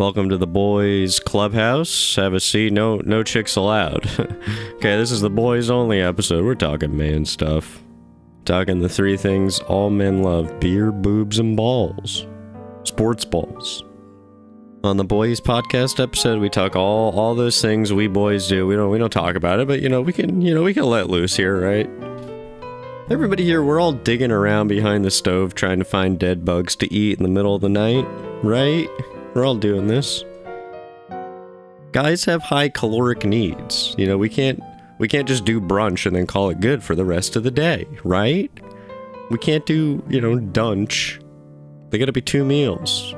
Welcome to the boys' clubhouse. Have a seat. No chicks allowed. Okay, this is the boys only episode. We're talking man stuff. Talking the three things all men love: beer, boobs, and balls. Sports balls. On the boys podcast episode, we talk all those things we boys do. We don't talk about it, but we can let loose here, right? Everybody here, we're all digging around behind the stove trying to find dead bugs to eat in the middle of the night, right? We're all doing this. Guys have high caloric needs. We can't just do brunch and then call it good for the rest of the day, right? We can't do, dunch. They gotta be 2 meals.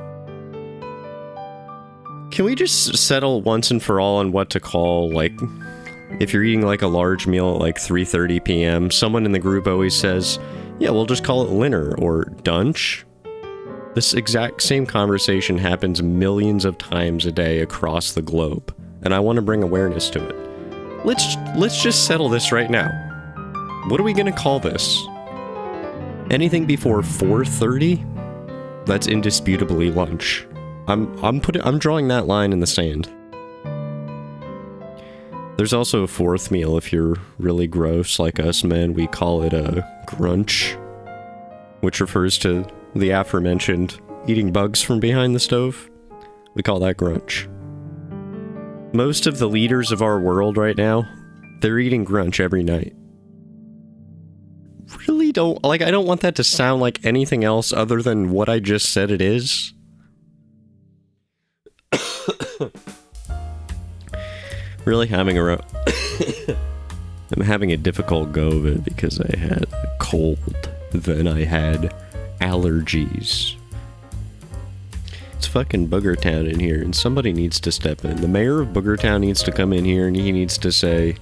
Can we just settle once and for all on what to call, if you're eating a large meal at 3:30 p.m., someone in the group always says, yeah, we'll just call it dinner or dunch. This exact same conversation happens millions of times a day across the globe, and I want to bring awareness to it. Let's just settle this right now. What are we gonna call this? Anything before 4:30? That's indisputably lunch. I'm drawing that line in the sand. There's also a fourth meal if you're really gross like us men. We call it a grunch, which refers to the aforementioned eating bugs from behind the stove. We call that grunch. Most of the leaders of our world right now, they're eating grunch every night. Really don't, I don't want that to sound like anything else other than what I just said it is. Really having I'm having a difficult go of it because I had a cold, then I had allergies. It's fucking Booger Town in here, and somebody needs to step in. The mayor of Booger Town needs to come in here, and he needs to say,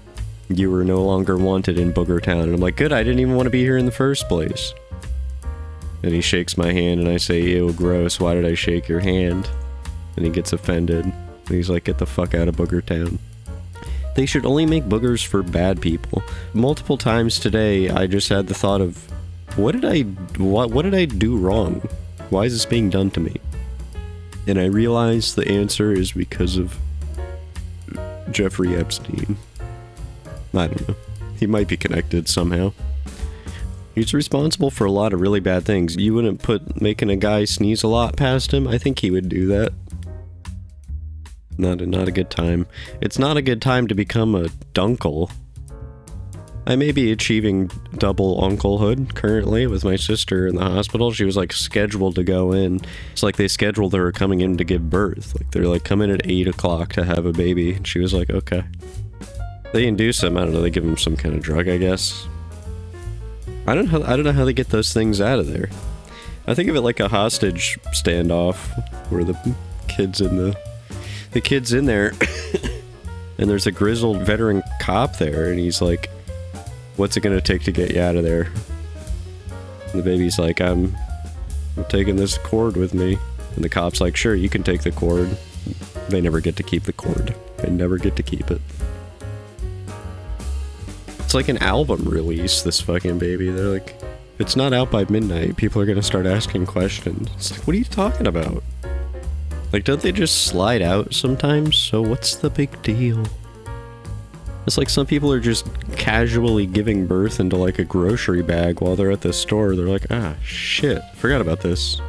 you are no longer wanted in Booger Town. And I'm like, good, I didn't even want to be here in the first place. And he shakes my hand, and I say, ew, gross, why did I shake your hand? And he gets offended. And he's like, get the fuck out of Booger Town. They should only make boogers for bad people. Multiple times today, I just had the thought of, what did I do wrong? Why is this being done to me? And I realized the answer is because of Jeffrey Epstein. I don't know. He might be connected somehow. He's responsible for a lot of really bad things. You wouldn't put making a guy sneeze a lot past him? I think he would do that. Not a good time. It's not a good time to become a dunkle. I may be achieving double unclehood currently with my sister in the hospital. She was scheduled to go in. It's they scheduled her coming in to give birth. They're come in at 8 o'clock to have a baby. And she was like, okay. They induce him. I don't know. They give him some kind of drug, I guess. I don't know how they get those things out of there. I think of it like a hostage standoff where the kid's in there and there's a grizzled veteran cop there, and he's like, what's it gonna take to get you out of there? And the baby's like, I'm taking this cord with me. And the cop's like, sure, you can take the cord. They never get to keep the cord. They never get to keep it. It's like an album release, this fucking baby. They're like, if it's not out by midnight, people are gonna start asking questions. It's like, what are you talking about? Don't they just slide out sometimes? So what's the big deal? It's like some people are just casually giving birth into a grocery bag while they're at the store. They're like, ah, shit, forgot about this.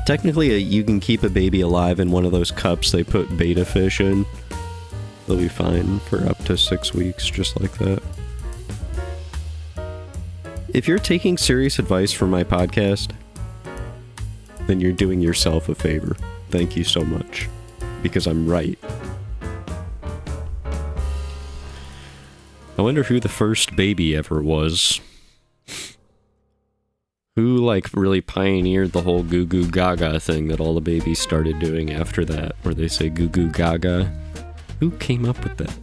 Technically, you can keep a baby alive in one of those cups they put betta fish in. They'll be fine for up to 6 weeks, just like that. If you're taking serious advice from my podcast, then you're doing yourself a favor. Thank you so much. Because I'm right. I wonder who the first baby ever was. Who, really pioneered the whole goo goo gaga thing that all the babies started doing after that, where they say goo goo gaga. Who came up with that,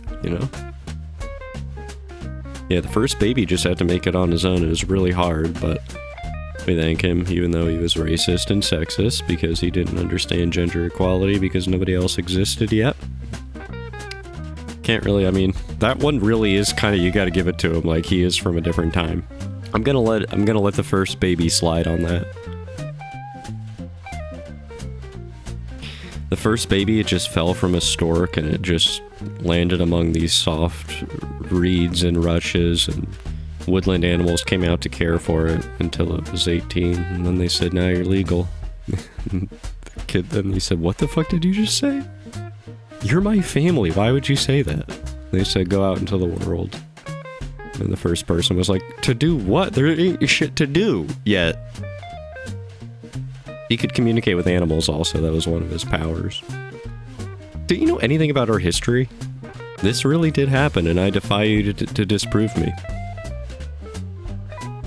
Yeah, the first baby just had to make it on his own. It was really hard, but we thank him, even though he was racist and sexist, because he didn't understand gender equality because nobody else existed yet. Can't really, that one really is kind of, you gotta give it to him, he is from a different time. I'm gonna let the first baby slide on that. The first baby, it just fell from a stork and it just landed among these soft reeds and rushes, and woodland animals came out to care for it until it was 18, and then they said, now you're legal. The kid then, he said, what the fuck did you just say? You're my family, why would you say that? They said, go out into the world. And the first person was like, to do what? There ain't shit to do yet. He could communicate with animals also, that was one of his powers. Do you know anything about our history? This really did happen, and I defy you to disprove me.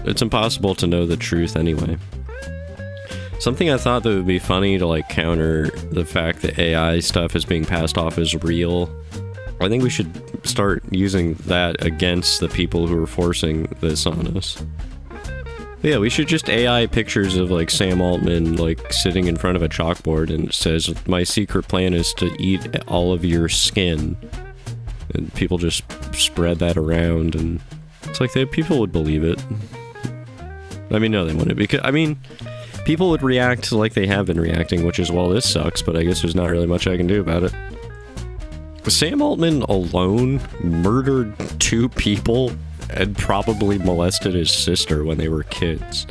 It's impossible to know the truth anyway. Something I thought that would be funny to like counter the fact that AI stuff is being passed off as real. I think we should start using that against the people who are forcing this on us. But yeah, we should just AI pictures of like Sam Altman like sitting in front of a chalkboard and it says, my secret plan is to eat all of your skin. And people just spread that around, and it's like people would believe it. I mean, no, they wouldn't, because, I mean, people would react like they have been reacting, which is, well, this sucks, but I guess there's not really much I can do about it. Sam Altman alone murdered 2 people and probably molested his sister when they were kids.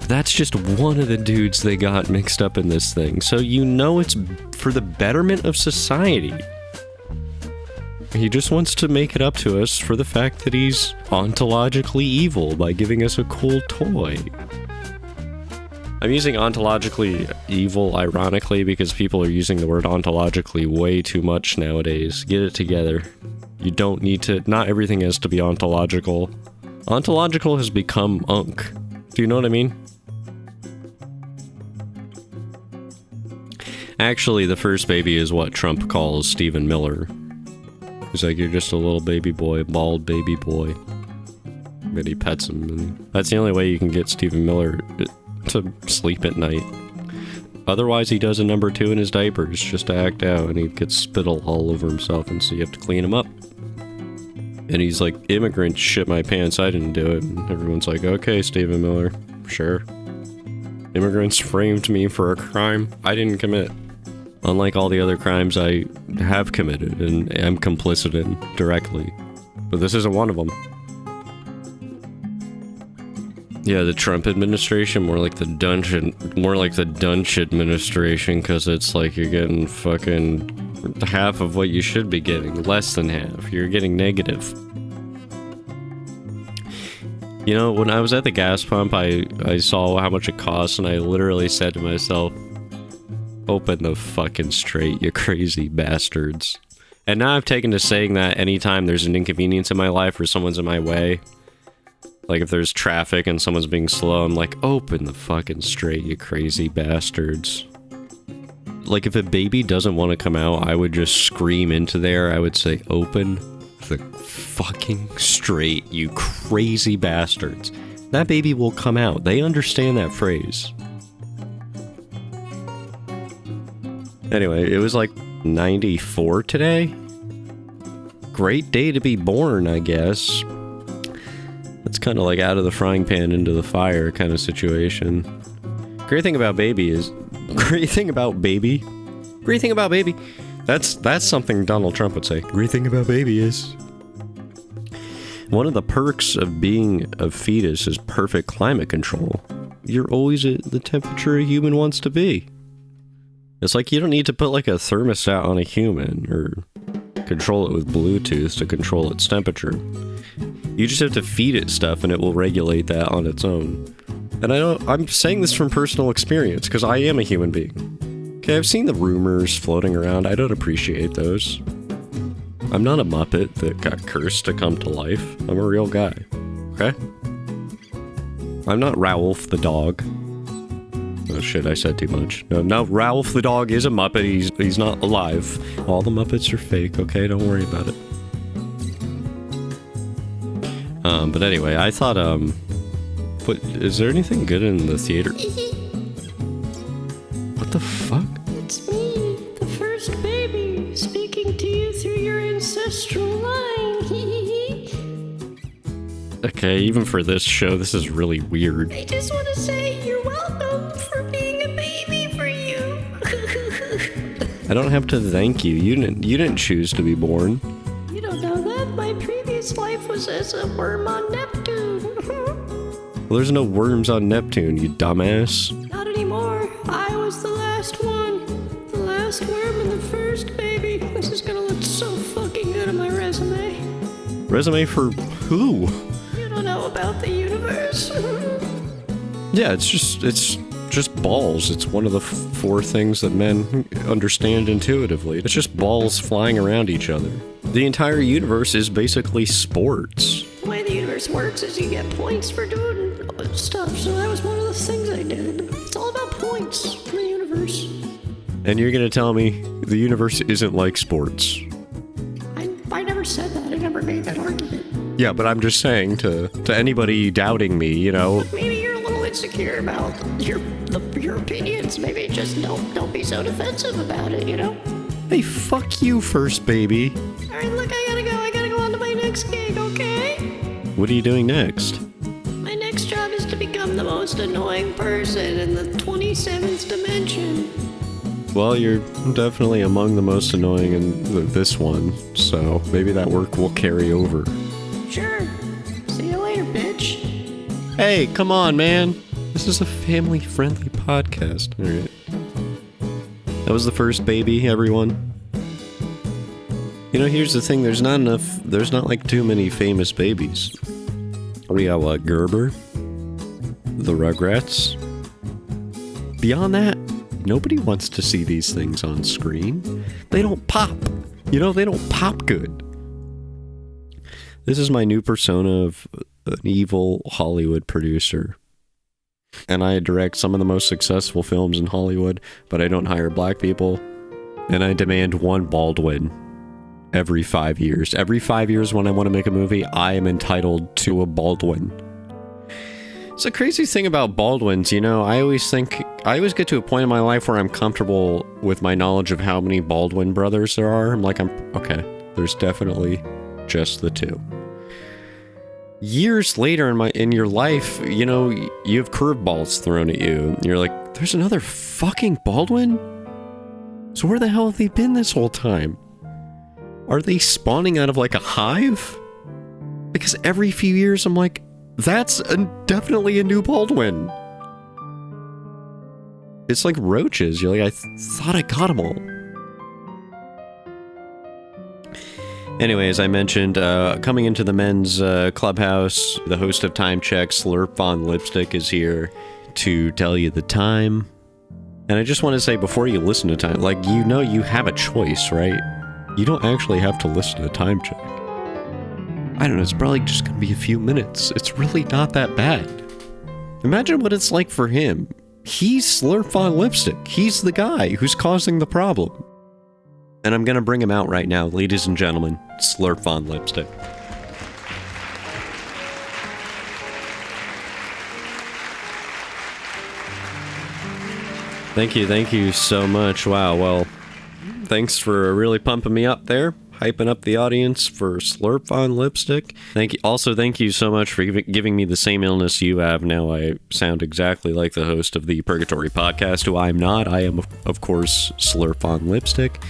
That's just one of the dudes they got mixed up in this thing, so you know it's for the betterment of society. He just wants to make it up to us for the fact that he's ontologically evil by giving us a cool toy. I'm using ontologically evil ironically because people are using the word ontologically way too much nowadays. Get it together. You don't need to, not everything has to be ontological. Ontological has become unk. Do you know what I mean? Actually, the first baby is what Trump calls Stephen Miller. He's like, you're just a little baby boy, bald baby boy. But he pets him, and that's the only way you can get Stephen Miller to sleep at night. Otherwise, he does a number 2 in his diapers just to act out, and he gets spittle all over himself, and so you have to clean him up. And he's like, immigrants shit my pants, I didn't do it. And everyone's like, okay, Stephen Miller, sure. Immigrants framed me for a crime I didn't commit. Unlike all the other crimes I have committed and am complicit in directly. But this isn't one of them. Yeah, the Trump administration, more like the Dunch administration, because it's like you're getting fucking half of what you should be getting. Less than half. You're getting negative. You know, when I was at the gas pump, I saw how much it costs, and I literally said to myself, open the fucking straight, you crazy bastards. And now I've taken to saying that anytime there's an inconvenience in my life or someone's in my way. Like if there's traffic and someone's being slow, I'm like, open the fucking straight, you crazy bastards. Like if a baby doesn't want to come out, I would just scream into there. I would say, open the fucking straight, you crazy bastards. That baby will come out. They understand that phrase. Anyway, it was like 94 today. Great day to be born, I guess. It's kind of like out of the frying pan into the fire kind of situation. Great thing about baby. That's something Donald Trump would say. Great thing about baby is. One of the perks of being a fetus is perfect climate control. You're always at the temperature a human wants to be. It's like you don't need to put like a thermostat on a human or control it with Bluetooth to control its temperature. You just have to feed it stuff and it will regulate that on its own. And I'm saying this from personal experience because I am a human being. Okay, I've seen the rumors floating around. I don't appreciate those. I'm not a Muppet that got cursed to come to life. I'm a real guy. Okay? I'm not Ralph the dog. Oh shit, I said too much. No, Ralph the dog is a Muppet. He's not alive. All the Muppets are fake, okay? Don't worry about it. But anyway, I thought, but is there anything good in the theater? What the fuck? It's me, the first baby, speaking to you through your ancestral line. Okay, even for this show, this is really weird. I just want to say you're welcome for being a baby for you. I don't have to thank you. You didn't choose to be born. You don't know that? My previous life was as a worm on Neptune. Well, there's no worms on Neptune, you dumbass. Not anymore. I was the last one. The last worm and the first baby. This is gonna look so fucking good on my resume. Resume for who? You don't know about the universe. Yeah, it's just balls. It's one of the four things that men understand intuitively. It's just balls flying around each other. The entire universe is basically sports. The way the universe works is you get points for doing stuff, so that was one of the things I did. It's all about points in the universe. And you're gonna tell me the universe isn't like sports? I never said that. I never made that argument. Yeah, but I'm just saying to anybody doubting me, you know. Maybe you're a little insecure about your opinions. Maybe just don't be so defensive about it, you know? Hey, fuck you first, baby. Alright, look, I gotta go on to my next gig, okay? What are you doing next? My next job is to become the most annoying person in the 27th dimension. Well, you're definitely among the most annoying in this one, so maybe that work will carry over. Sure. See you later, bitch. Hey, come on, man. This is a family-friendly podcast. Alright. That was the first baby, everyone. You know, here's the thing. There's not like too many famous babies. We got what? Gerber? The Rugrats? Beyond that, nobody wants to see these things on screen. They don't pop. You know, they don't pop good. This is my new persona of an evil Hollywood producer. And I direct some of the most successful films in Hollywood, but I don't hire black people. And I demand one Baldwin every 5 years. Every 5 years when I want to make a movie, I am entitled to a Baldwin. It's the crazy thing about Baldwins, you know, I always get to a point in my life where I'm comfortable with my knowledge of how many Baldwin brothers there are. I'm okay, there's definitely just the two. Years later in your life, you know, you have curveballs thrown at you. You're like, there's another fucking Baldwin? So where the hell have they been this whole time? Are they spawning out of like a hive? Because every few years I'm like, that's definitely a new Baldwin. It's like roaches. You're like, I thought I got them all. Anyways, I mentioned coming into the men's clubhouse, the host of Time Check, Slurp Von Lipstick, is here to tell you the time. And I just want to say, before you listen to time, like, you know you have a choice, right? You don't actually have to listen to Time Check. I don't know, it's probably just going to be a few minutes. It's really not that bad. Imagine what it's like for him. He's Slurp Von Lipstick. He's the guy who's causing the problem. And I'm going to bring him out right now, ladies and gentlemen. Slurp Von Lipstick. Thank you so much. Wow, well, thanks for really pumping me up there. Hyping up the audience for Slurp Von Lipstick. Thank you so much for giving me the same illness you have. Now I sound exactly like the host of the Purgatory podcast, who I'm not. I am, of course, Slurp Von Lipstick.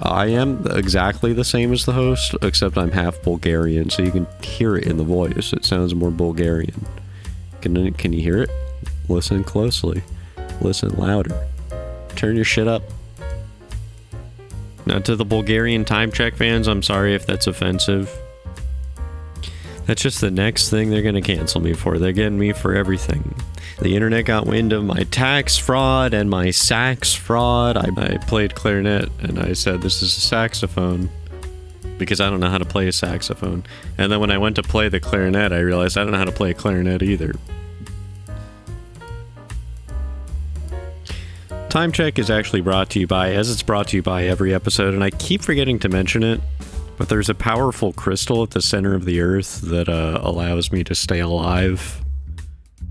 I am exactly the same as the host, except I'm half Bulgarian, so you can hear it in the voice. It sounds more Bulgarian. Can you hear it? Listen closely. Listen louder. Turn your shit up. Now, to the Bulgarian Time Check fans, I'm sorry if that's offensive. That's just the next thing they're going to cancel me for. They're getting me for everything. The internet got wind of my tax fraud and my sax fraud. I played clarinet, and I said, this is a saxophone, because I don't know how to play a saxophone. And then when I went to play the clarinet, I realized I don't know how to play a clarinet either. Time Check is actually brought to you by, as it's brought to you by every episode, and I keep forgetting to mention it, but there's a powerful crystal at the center of the earth that allows me to stay alive.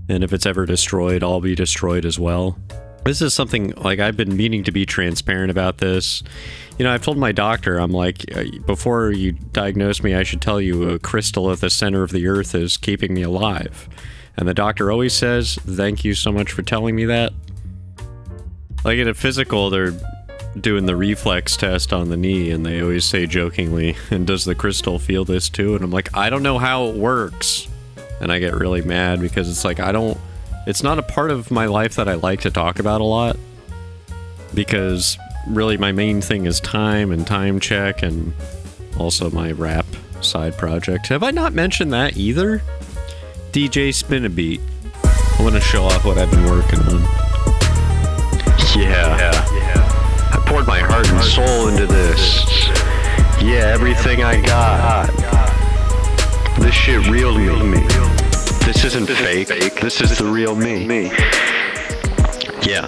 And if it's ever destroyed, I'll be destroyed as well. This is something, like, I've been meaning to be transparent about this. You know, I've told my doctor, I'm like, before you diagnose me, I should tell you a crystal at the center of the earth is keeping me alive. And the doctor always says, thank you so much for telling me that. Like, in a physical, doing the reflex test on the knee, and they always say jokingly, and does the crystal feel this too? And I'm like, I don't know how it works. And I get really mad because it's like, it's not a part of my life that I like to talk about a lot. Because really my main thing is time and time check, and also my rap side project. Have I not mentioned that either? DJ Spin a Beat. I want to show off what I've been working on. Yeah. I poured my heart and soul into this. Yeah, everything I got. This shit real to me. This isn't fake. This is the real me. Yeah.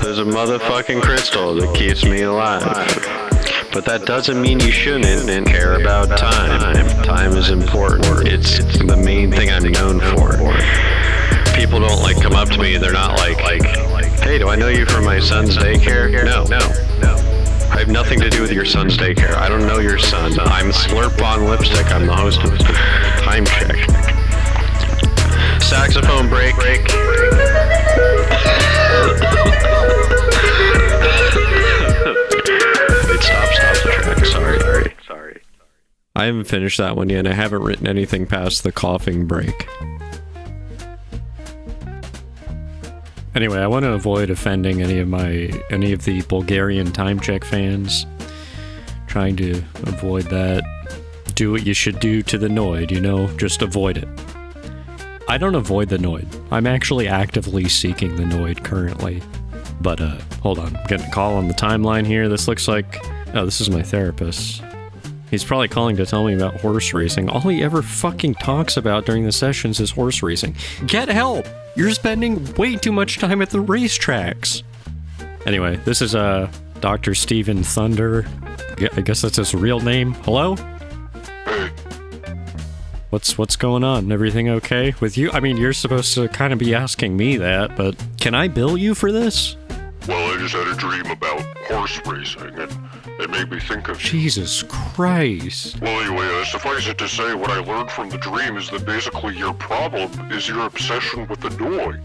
There's a motherfucking crystal that keeps me alive. But that doesn't mean you shouldn't care about time. Time is important. It's the main thing I'm known for. People don't like come up to me, they're not like, hey, do I know you from my son's daycare? No. I have nothing to do with your son's daycare. I don't know your son. I'm Slurp on Lipstick. I'm the host of Time Check. Saxophone break. Stop the track. Sorry. I haven't finished that one yet. I haven't written anything past the coughing break. Anyway, I want to avoid offending any of the Bulgarian Time Check fans. Trying to avoid that. Do what you should do to the Noid, just avoid it. I don't avoid the Noid. I'm actually actively seeking the Noid currently. But, hold on. I'm getting a call on the timeline here. This looks like... Oh, this is my therapist. He's probably calling to tell me about horse racing. All he ever fucking talks about during the sessions is horse racing. Get help! You're spending way too much time at the racetracks. Anyway, this is, Dr. Steven Thunder. I guess that's his real name. Hello? What's going on? Everything okay with you? I mean, you're supposed to kind of be asking me that, but can I bill you for this? Well, I just had a dream about horse racing, and it made me think of you. Jesus Christ. Well, anyway, suffice it to say, what I learned from the dream is that basically your problem is your obsession with the Noid.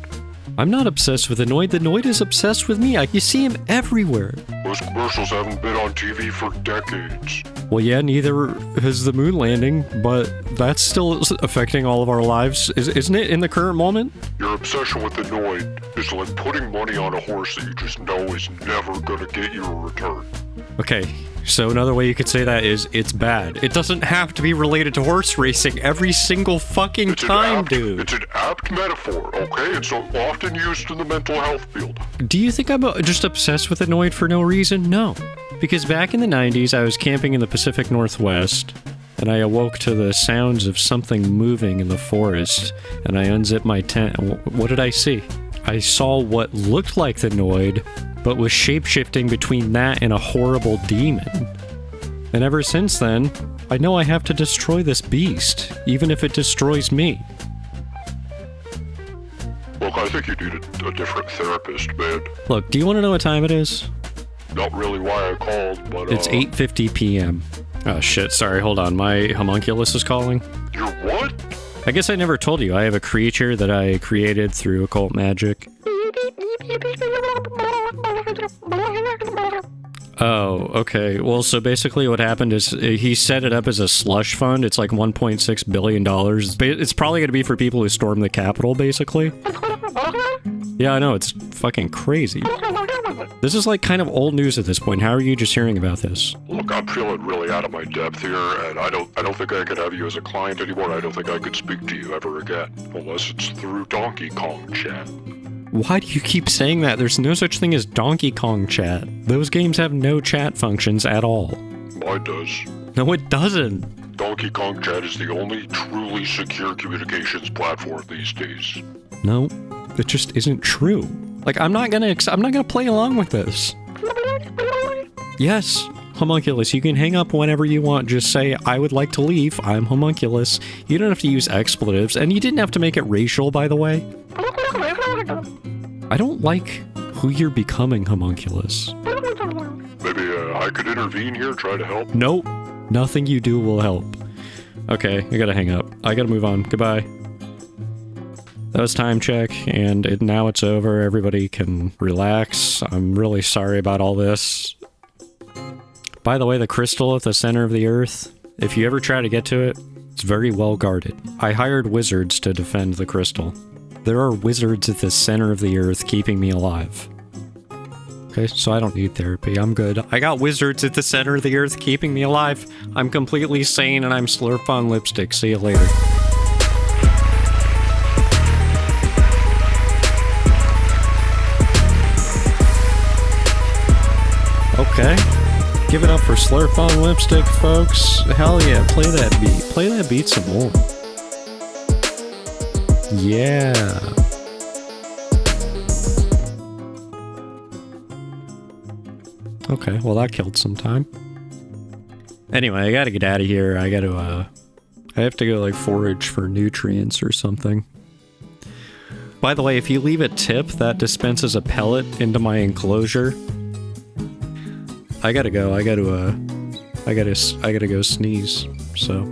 I'm not obsessed with the Noid. The Noid is obsessed with me. You see him everywhere. Those commercials haven't been on TV for decades. Well, yeah, neither has the moon landing, but that's still affecting all of our lives, isn't it, in the current moment? Your obsession with the Noid is like putting money on a horse that you just know is never gonna get you a return. Okay, so another way you could say that is, it's bad. It doesn't have to be related to horse racing every single fucking time, dude. It's an apt metaphor, okay? It's often used in the mental health field. Do you think I'm just obsessed with the Noid for no reason? No. Because back in the 90s, I was camping in the Pacific Northwest, and I awoke to the sounds of something moving in the forest, and I unzipped my tent, and what did I see? I saw what looked like the Noid, but was shape-shifting between that and a horrible demon. And ever since then, I know I have to destroy this beast, even if it destroys me. Look, I think you need a different therapist, man. Look, do you want to know what time it is? Not really why I called, but It's 8:50 p.m. Oh shit, sorry, hold on, my homunculus is calling. Your what? I guess I never told you, I have a creature that I created through occult magic. Oh, okay. Well, so basically what happened is he set it up as a slush fund. It's like $1.6 billion. It's probably going to be for people who storm the Capitol, basically. Yeah, I know, it's fucking crazy. This is like kind of old news at this point. How are you just hearing about this? Look, I'm feeling really out of my depth here, and I don't think I could have you as a client anymore. I don't think I could speak to you ever again, unless it's through Donkey Kong chat. Why do you keep saying that? There's no such thing as Donkey Kong chat. Those games have no chat functions at all. Mine does. No, it doesn't. Donkey Kong chat is the only truly secure communications platform these days. No, it just isn't true. Like, I'm not gonna play along with this. Yes, homunculus, you can hang up whenever you want. Just say, I would like to leave. I'm homunculus. You don't have to use expletives, and you didn't have to make it racial, by the way. I don't like who you're becoming, homunculus. Maybe I could intervene here, try to help? Nope. Nothing you do will help. Okay, I gotta hang up. I gotta move on. Goodbye. That was time check, and now it's over. Everybody can relax. I'm really sorry about all this. By the way, the crystal at the center of the earth, if you ever try to get to it, it's very well guarded. I hired wizards to defend the crystal. There are wizards at the center of the earth keeping me alive. Okay, so I don't need therapy. I'm good. I got wizards at the center of the earth keeping me alive. I'm completely sane and I'm slurp on lipstick. See you later. Okay. Give it up for Slurp on Lipstick, folks. Hell yeah, play that beat. Play that beat some more. Yeah. Okay, well that killed some time. Anyway, I gotta get out of here. I have to go like forage for nutrients or something. By the way, if you leave a tip, that dispenses a pellet into my enclosure. I gotta go. I gotta go sneeze. So.